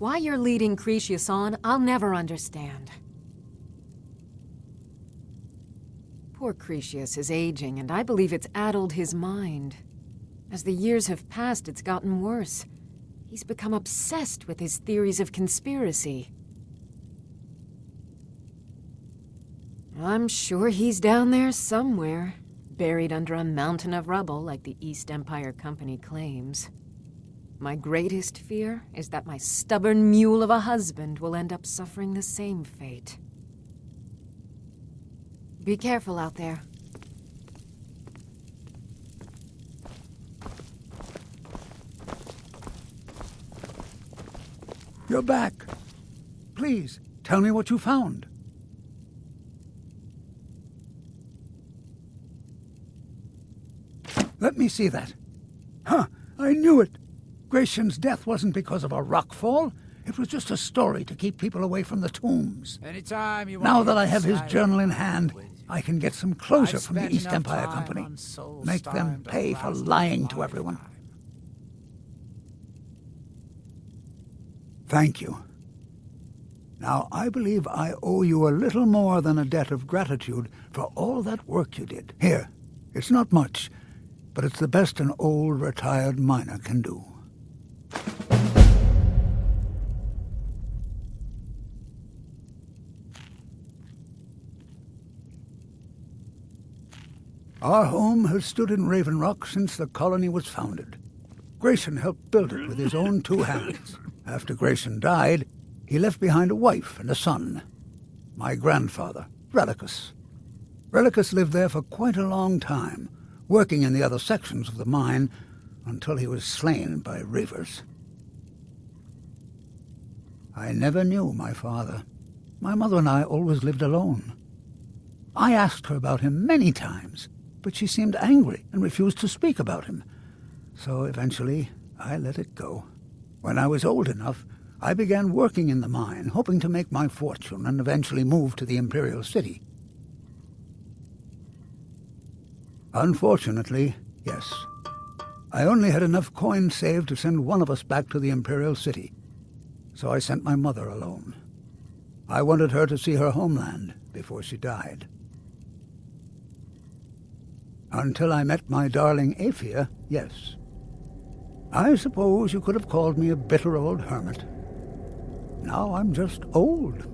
Why you're leading Cretius on, I'll never understand. Poor Cretius is aging, and I believe it's addled his mind. As the years have passed, it's gotten worse. He's become obsessed with his theories of conspiracy. I'm sure he's down there somewhere, buried under a mountain of rubble like the East Empire Company claims. My greatest fear is that my stubborn mule of a husband will end up suffering the same fate. Be careful out there. You're back. Please, tell me what you found. Let me see that. Huh, I knew it. Gratian's death wasn't because of a rockfall. It was just a story to keep people away from the tombs. Anytime you Now that I have his journal in hand, I can get some closure from the East Empire Company. Make them pay for lying to everyone. Thank you. Now, I believe I owe you a little more than a debt of gratitude for all that work you did. Here, it's not much, but it's the best an old, retired miner can do. Our home has stood in Raven Rock since the colony was founded. Gratian helped build it with his own 2 hands. After Gratian died, he left behind a wife and a son. My grandfather, Relicus. Relicus lived there for quite a long time, working in the other sections of the mine until he was slain by reavers. I never knew my father. My mother and I always lived alone. I asked her about him many times, but she seemed angry and refused to speak about him. So eventually, I let it go. When I was old enough, I began working in the mine, hoping to make my fortune and eventually move to the Imperial City. Unfortunately, yes. I only had enough coins saved to send one of us back to the Imperial City, so I sent my mother alone. I wanted her to see her homeland before she died. Until I met my darling Aphia, yes. I suppose you could have called me a bitter old hermit. Now I'm just old.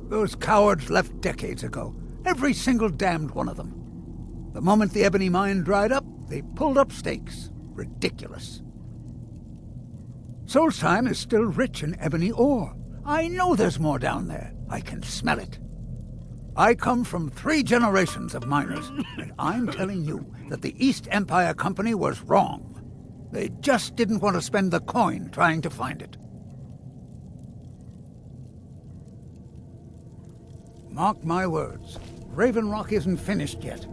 Those cowards left decades ago. Every single damned one of them. The moment the ebony mine dried up, they pulled up stakes. Ridiculous. Solstheim is still rich in ebony ore. I know there's more down there. I can smell it. I come from 3 generations of miners, and I'm telling you that the East Empire Company was wrong. They just didn't want to spend the coin trying to find it. Mark my words, Raven Rock isn't finished yet.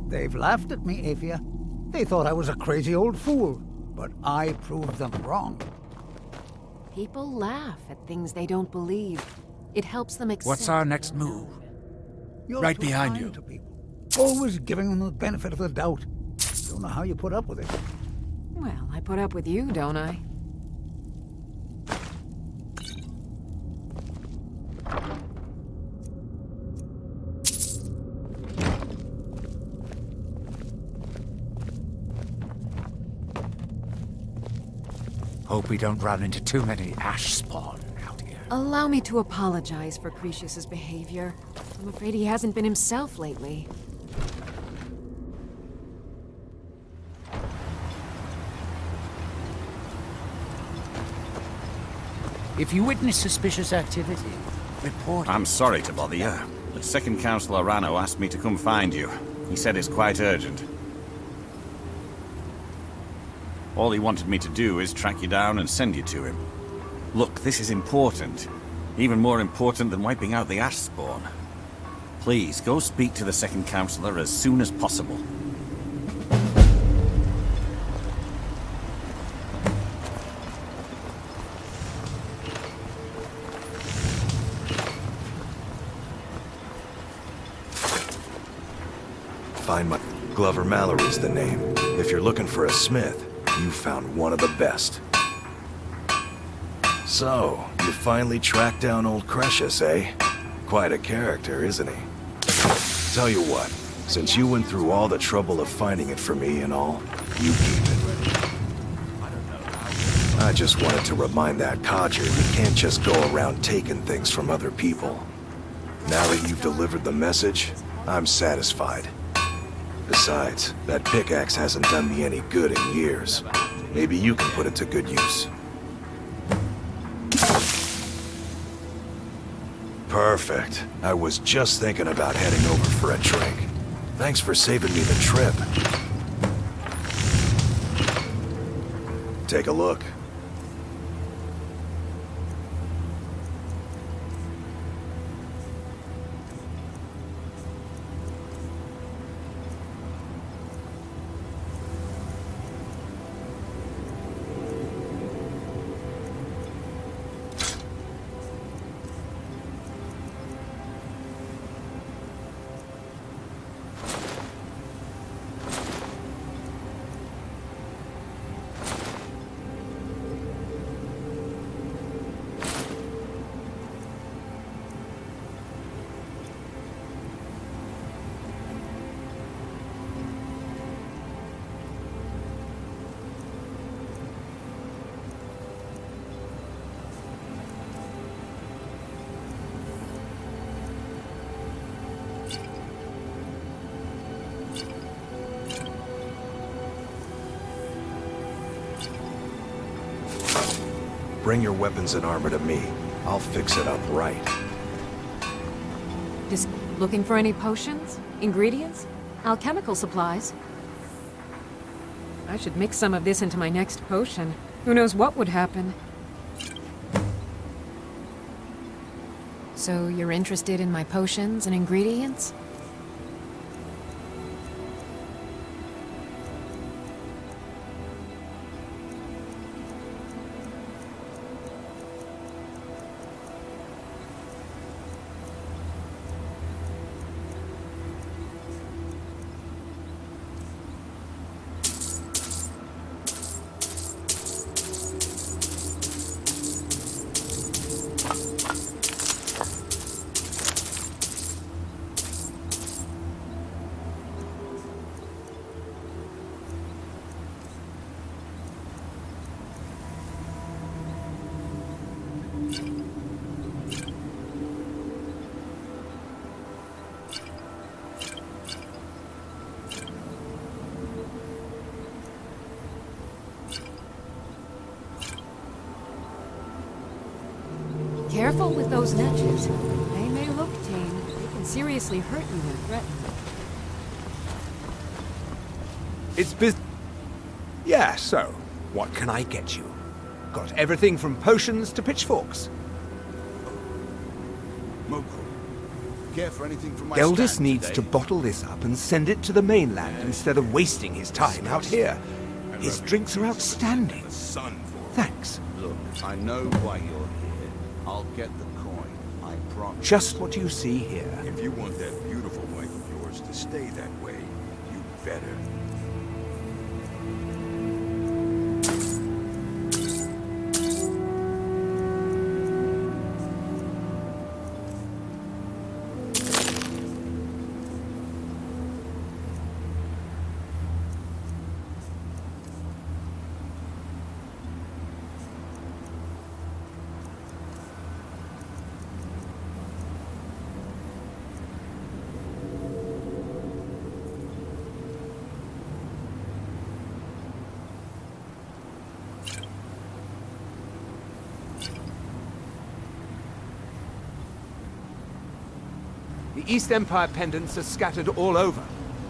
They've laughed at me, Aphia. They thought I was a crazy old fool, but I proved them wrong. People laugh at things they don't believe. It helps them accept. What's our next move? You're Right too behind kind you. to people. Always giving them the benefit of the doubt. Don't know how you put up with it. Well, I put up with you, don't I? Hope we don't run into too many ash spawn out here. Allow me to apologize for Cretius's behavior. I'm afraid he hasn't been himself lately. If you witness suspicious activity, report it. I'm sorry to bother you, but Second Counselor Rano asked me to come find you. He said it's quite urgent. All he wanted me to do is track you down and send you to him. Look, this is important. Even more important than wiping out the ash spawn. Please, go speak to the second counselor as soon as possible. Find my... Glover Mallory's the name. If you're looking for a smith, you found one of the best. So, you finally tracked down old Cretius, eh? Quite a character, isn't he? Tell you what, since you went through all the trouble of finding it for me and all, you keep it. I just wanted to remind that codger you can't just go around taking things from other people. Now that you've delivered the message, I'm satisfied. Besides, that pickaxe hasn't done me any good in years. Maybe you can put it to good use. Perfect. I was just thinking about heading over for a drink. Thanks for saving me the trip. Take a look. Bring your weapons and armor to me. I'll fix it up right. Just looking for any potions? Ingredients? Alchemical supplies? I should mix some of this into my next potion. Who knows what would happen? So you're interested in my potions and ingredients? Careful with those nudges. They may look tame. They can seriously hurt you when threatened. It's business. Yeah, so, what can I get you? Got everything from potions to pitchforks. Moko, care for anything from my Geldis stand needs today? to bottle this up and send it to the mainland instead of wasting his time out here. His drinks are outstanding. The sun for Thanks. Look, I know why you're here. I'll get the coin, I promise. Just what you see here. If you want that beautiful wife of yours to stay that way, you better. The East Empire pendants are scattered all over,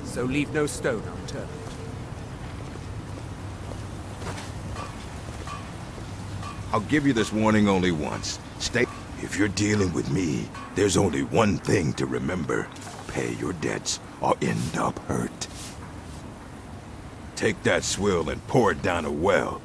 so leave no stone unturned. I'll give you this warning only once. Stay... If you're dealing with me, there's only one thing to remember. Pay your debts or end up hurt. Take that swill and pour it down a well.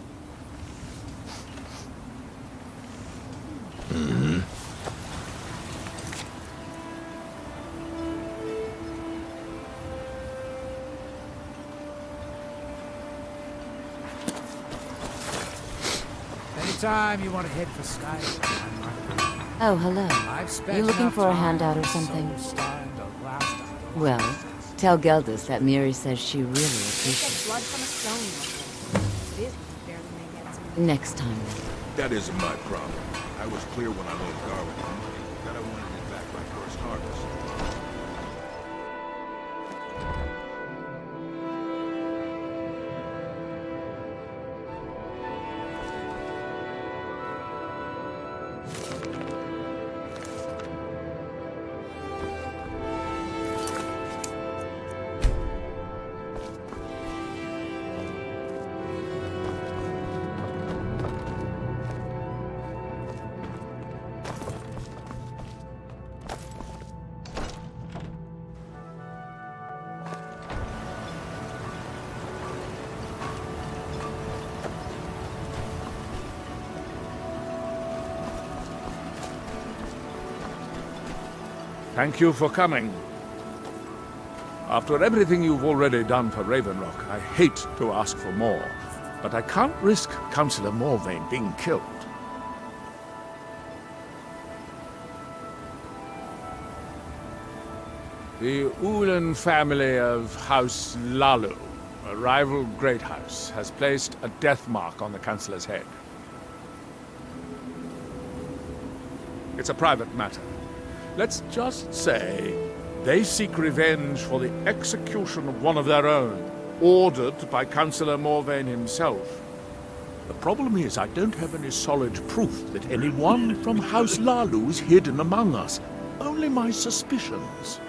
Anytime you want to head for Skyrim. Oh, hello. I've spent You looking enough for a time handout or something? starting to last out. Well, tell Geldis that Miri says she really appreciates Blood from a stone. It is barely made ends meet. it. Next time. That isn't my problem. I was clear when I loaned Garland the money that I wanted it back by first harvest. Thank you for coming. After everything you've already done for Ravenrock, I hate to ask for more, but I can't risk Councillor Morvain being killed. The Ulen family of House Lalu, a rival great house, has placed a death mark on the Councillor's head. It's a private matter. Let's just say they seek revenge for the execution of one of their own, ordered by Councillor Morvain himself. The problem is I don't have any solid proof that anyone from House Lalu is hidden among us. Only my suspicions.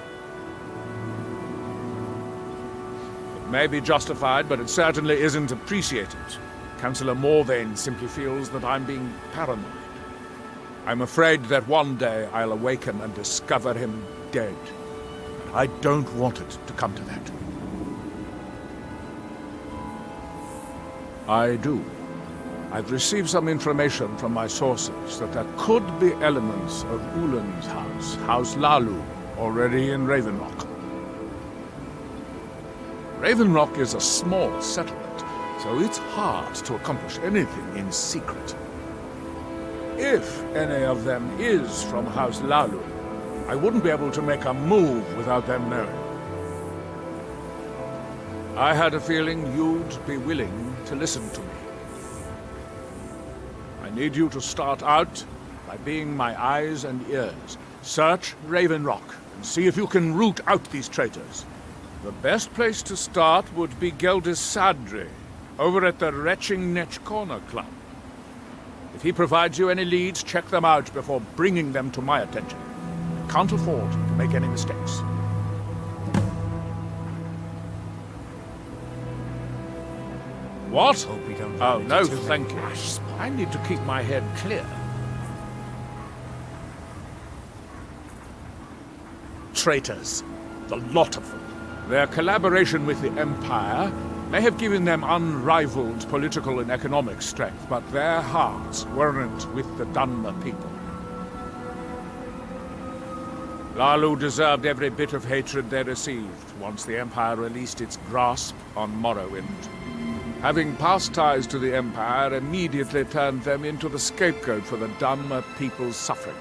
It may be justified, but it certainly isn't appreciated. Councillor Morvain simply feels that I'm being paranoid. I'm afraid that one day I'll awaken and discover him dead. And I don't want it to come to that. I do. I've received some information from my sources that there could be elements of Ulen's house, House Lalu, already in Ravenrock. Ravenrock is a small settlement, so it's hard to accomplish anything in secret. If any of them is from House Lalu, I wouldn't be able to make a move without them knowing. I had a feeling you'd be willing to listen to me. I need you to start out by being my eyes and ears. Search Ravenrock and see if you can root out these traitors. The best place to start would be Geldis Sadri, over at the Retching Netch Corner Club. If he provides you any leads, check them out before bringing them to my attention. I can't afford to make any mistakes. What? Hope we don't Oh, run into no, too many thank you. ash spawns. I need to keep my head clear. Traitors. The lot of them. Their collaboration with the Empire may have given them unrivaled political and economic strength, but their hearts weren't with the Dunmer people. Lalu deserved every bit of hatred they received once the Empire released its grasp on Morrowind. Having past ties to the Empire immediately turned them into the scapegoat for the Dunmer people's suffering.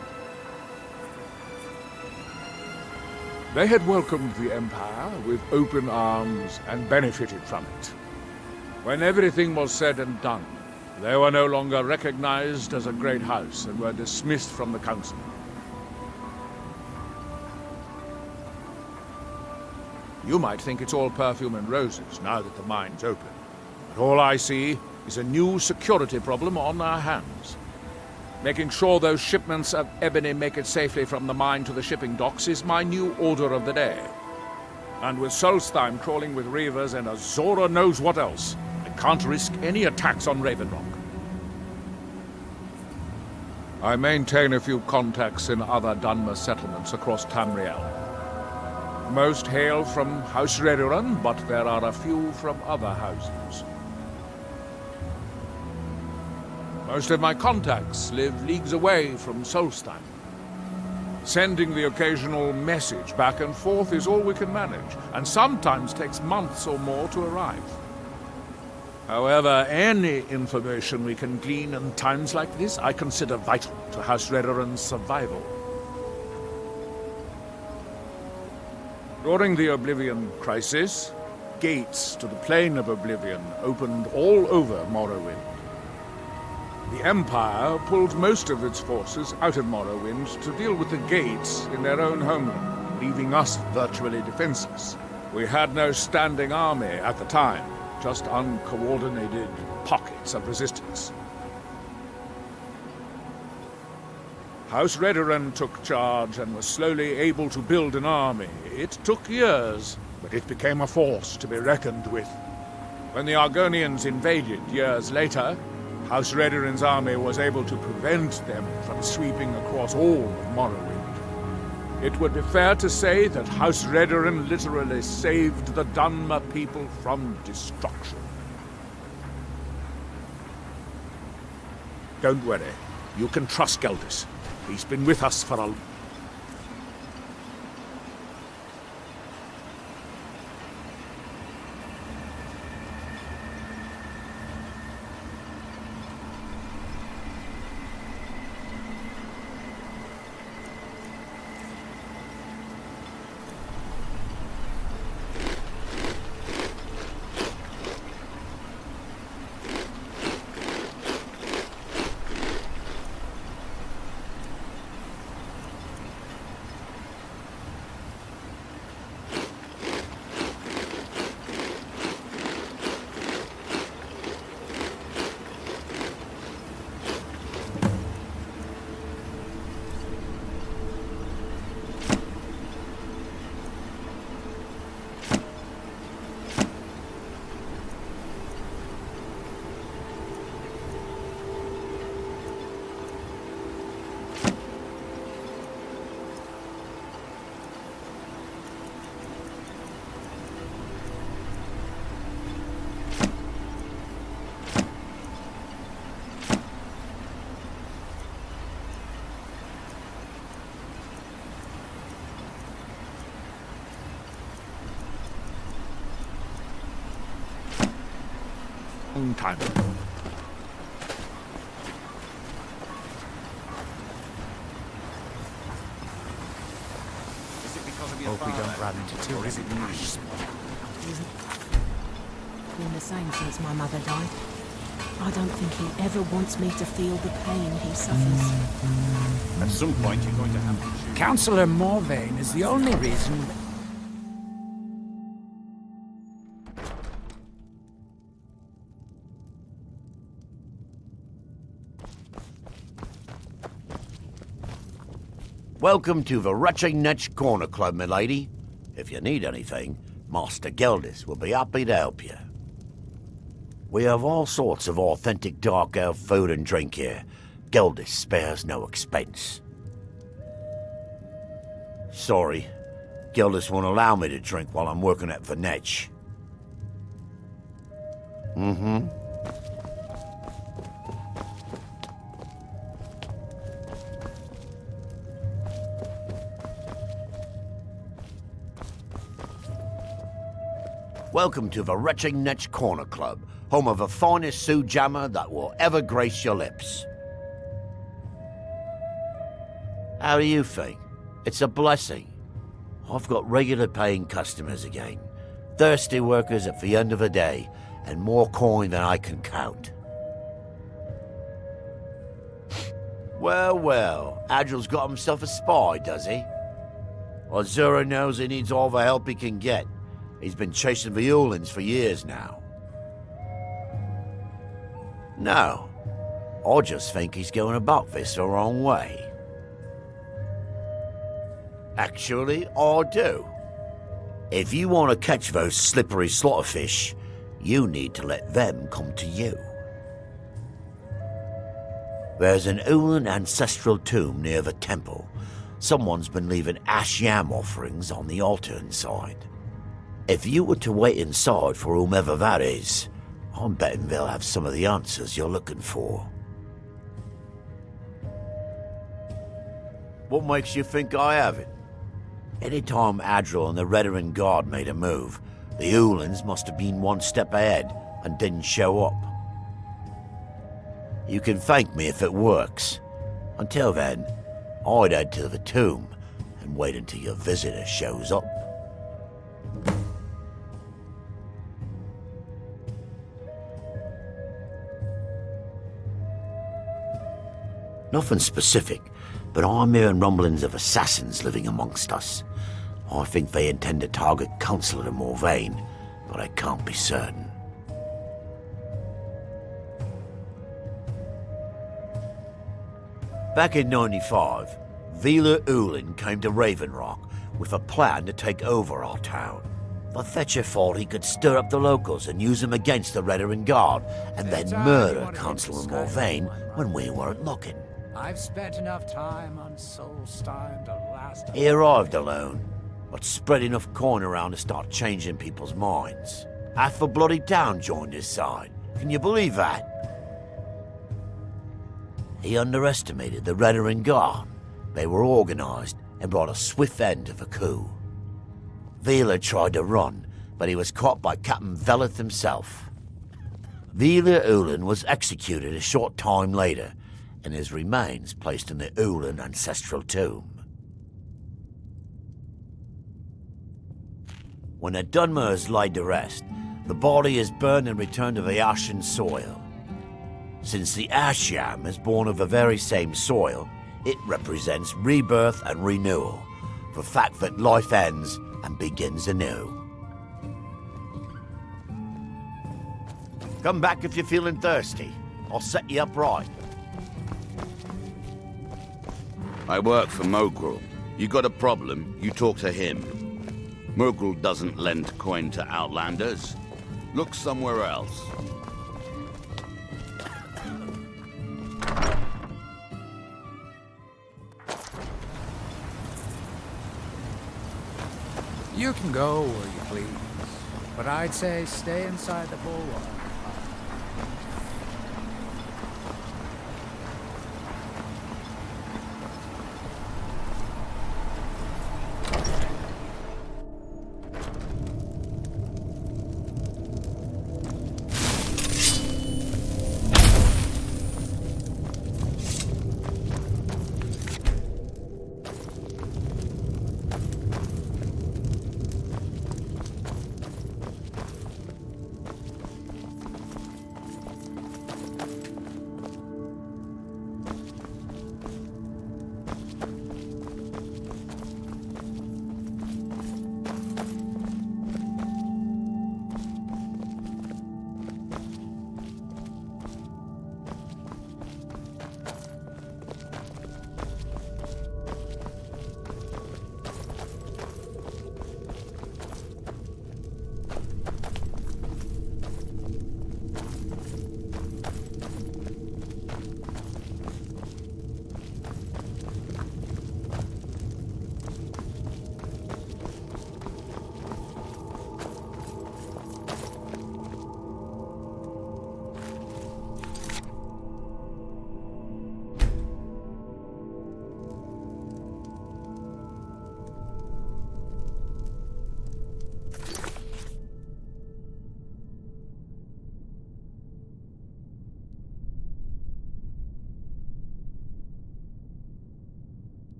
They had welcomed the Empire with open arms and benefited from it. When everything was said and done, they were no longer recognized as a great house and were dismissed from the council. You might think it's all perfume and roses now that the mine's open, but all I see is a new security problem on our hands. Making sure those shipments of ebony make it safely from the mine to the shipping docks is my new order of the day. And with Solstheim crawling with reavers and Azora knows what else, I can't risk any attacks on Ravenrock. I maintain a few contacts in other Dunmer settlements across Tamriel. Most hail from House Redoran, but there are a few from other houses. Most of my contacts live leagues away from Solstein. Sending the occasional message back and forth is all we can manage, and sometimes takes months or more to arrive. However, any information we can glean in times like this, I consider vital to House Redoran's survival. During the Oblivion crisis, gates to the Plain of Oblivion opened all over Morrowind. The Empire pulled most of its forces out of Morrowind to deal with the gates in their own homeland, leaving us virtually defenseless. We had no standing army at the time, just uncoordinated pockets of resistance. House Redoran took charge and was slowly able to build an army. It took years, but it became a force to be reckoned with. When the Argonians invaded years later, House Redoran's army was able to prevent them from sweeping across all of Morrowind. It would be fair to say that House Redoran literally saved the Dunmer people from destruction. Don't worry. You can trust Geldis. He's been with us for a... time. Hope we don't run into too many ash spawn. Been the same since my mother died. I don't think he ever wants me to feel the pain he suffers. At some point, you're going to have to shoot. Councillor Morvain is the only reason... Welcome to the Rutching Netch Corner Club, milady. If you need anything, Master Geldis will be happy to help you. We have all sorts of authentic dark elf food and drink here. Geldis spares no expense. Sorry, Geldis won't allow me to drink while I'm working at the Netch. Welcome to the Retching Netch Corner Club, home of the finest Sioux jammer that will ever grace your lips. How do you think? It's a blessing. I've got regular paying customers again, thirsty workers at the end of the day, and more coin than I can count. Well, well, Adril's got himself a spy, does he? Azura knows he needs all the help he can get. He's been chasing the Ulens for years now. No, I just think he's going about this the wrong way. Actually, I do. If you want to catch those slippery slaughterfish, you need to let them come to you. There's an Ulen Ancestral Tomb near the temple. Someone's been leaving ash yam offerings on the altar inside. If you were to wait inside for whomever that is, I'm betting they'll have some of the answers you're looking for. What makes you think I have it? Anytime Adril and the Redarin Guard made a move, the Ulens must have been one step ahead and didn't show up. You can thank me if it works. Until then, I'd head to the tomb and wait until your visitor shows up. Nothing specific, but I'm hearing rumblings of assassins living amongst us. I think they intend to target Councillor Morvain, but I can't be certain. Back in 95, Vila Ulen came to Raven Rock with a plan to take over our town. The Fetcher thought he could stir up the locals and use them against the Redarin Guard, and then murder Councillor Morvain when we weren't looking. I've spent enough time on Solstein to last. He arrived alone, but spread enough coin around to start changing people's minds. Half the bloody town joined his side. Can you believe that? He underestimated the Redarin Guard. They were organised and brought a swift end to the coup. Vila tried to run, but he was caught by Captain Velith himself. Vila Ulen was executed a short time later, and his remains placed in the Ulen Ancestral Tomb. When a Dunmer is laid to rest, the body is burned and returned to the ashen soil. Since the ash yam is born of the very same soil, it represents rebirth and renewal, the fact that life ends and begins anew. Come back if you're feeling thirsty. I'll set you up right. I work for Mogrul. You got a problem, you talk to him. Mogrul doesn't lend coin to outlanders. Look somewhere else. You can go where you please, but I'd say stay inside the bulwark.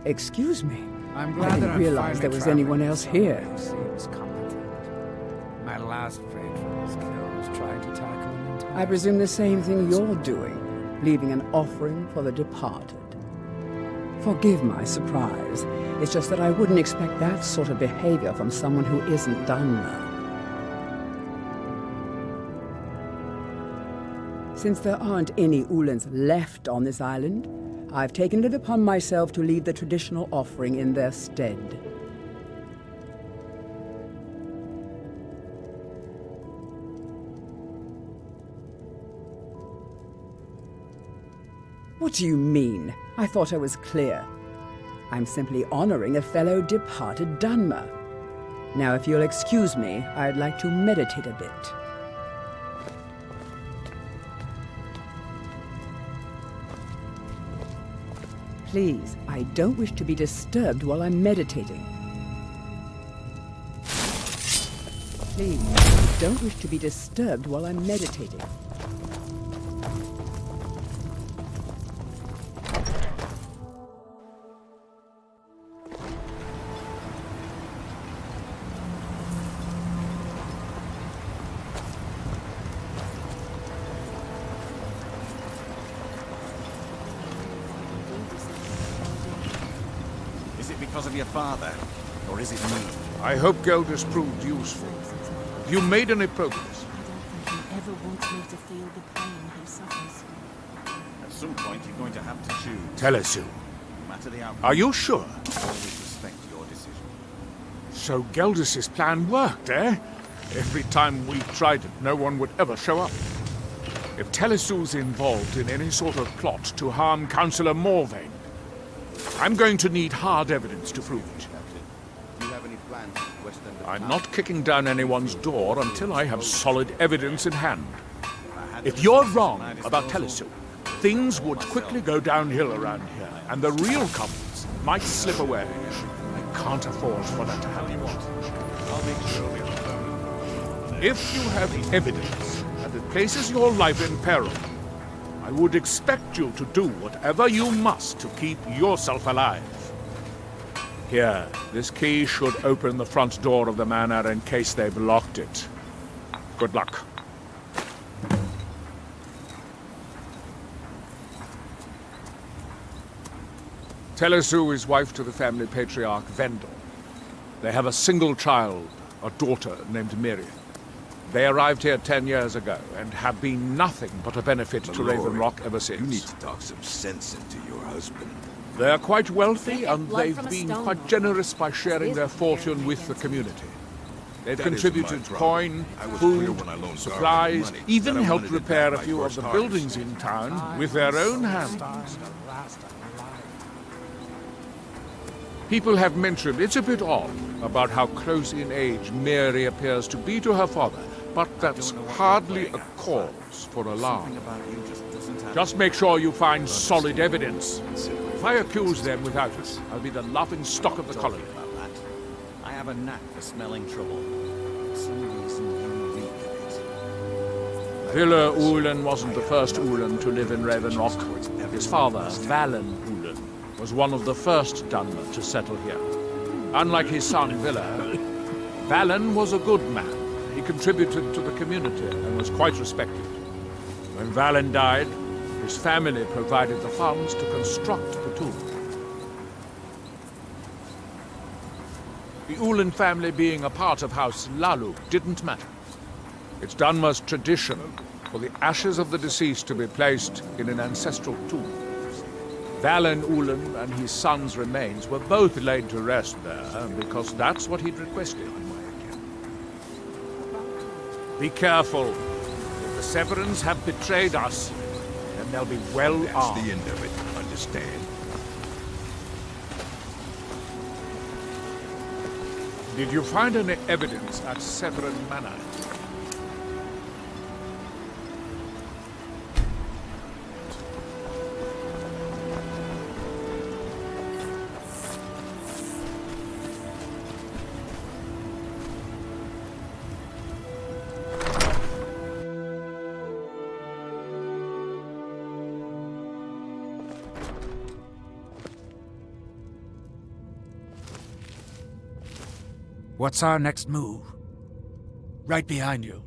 Excuse me. I'm I glad that didn't I'm realize finally there was traveling anyone with else someone here. who seems competent. My last patron was killed trying to tackle an entire... I presume the same thing you're doing, leaving an offering for the departed. Forgive my surprise. It's just that I wouldn't expect that sort of behavior from someone who isn't Dunmer. Since there aren't any Ulens left on this island, I've taken it upon myself to leave the traditional offering in their stead. What do you mean? I thought I was clear. I'm simply honoring a fellow departed Dunmer. Now, if you'll excuse me, I'd like to meditate a bit. Please, I don't wish to be disturbed while I'm meditating. Please, I don't wish to be disturbed while I'm meditating. Is it because of your father? Or is it me? I hope Geldis proved useful. Have you made any progress? I don't think he ever wants me to feel the pain he suffers. At some point, you're going to have to choose. Telesu, No matter the outcome, are you sure? I'll always respect your decision. So Geldis's plan worked, eh? Every time we tried it, no one would ever show up. If Telesu's involved in any sort of plot to harm Councillor Morvain, I'm going to need hard evidence to prove it. Do you have any plans to western the I'm town? not kicking down anyone's door until I have solid evidence in hand. If you're wrong about Telesu, things would quickly go downhill around here, and the real culprits might slip away. I can't afford for that to happen. I'll make sure we have If you have evidence that it places your life in peril, I would expect you to do whatever you must to keep yourself alive. Here, this key should open the front door of the manor in case they've locked it. Good luck. Telesu is wife to the family patriarch Vendel. They have a single child, a daughter named Miriam. They arrived here 10 years ago and have been nothing but a benefit to Raven Rock ever since. You need to talk some sense into your husband. They're quite wealthy, and blood they've from a been stone quite wall. generous by sharing Is their it fortune very with the against community. They've That is contributed my problem. coin, I was food, clear when I loaned supplies, Garvin money even that I helped wanted to repair back a my few of first the harvest. buildings in town with their own hands. People have mentioned it's a bit odd about how close in age Mary appears to be to her father, but that's hardly a cause for alarm. Just make sure you find solid evidence. If I accuse them without it, I'll be the laughing stock of the colony. I have a knack for smelling trouble. For some reason, you reek of it. Villa Ulen wasn't the first Ulen to live in Raven Rock. His father, Valen Ulen, was one of the first Dunmer to settle here. Unlike his son, Villa, Valen was a good man. He contributed to the community and was quite respected. When Valen died, his family provided the funds to construct the tomb. The Ulen family being a part of House Lalu didn't matter. It's Dunmer's tradition for the ashes of the deceased to be placed in an ancestral tomb. Valen Ulen and his son's remains were both laid to rest there because that's what he'd requested. Be careful. If the Severans have betrayed us, then they'll be well That's armed. the end of it, understand? Did you find any evidence at Severan Manor? What's our next move? Right behind you.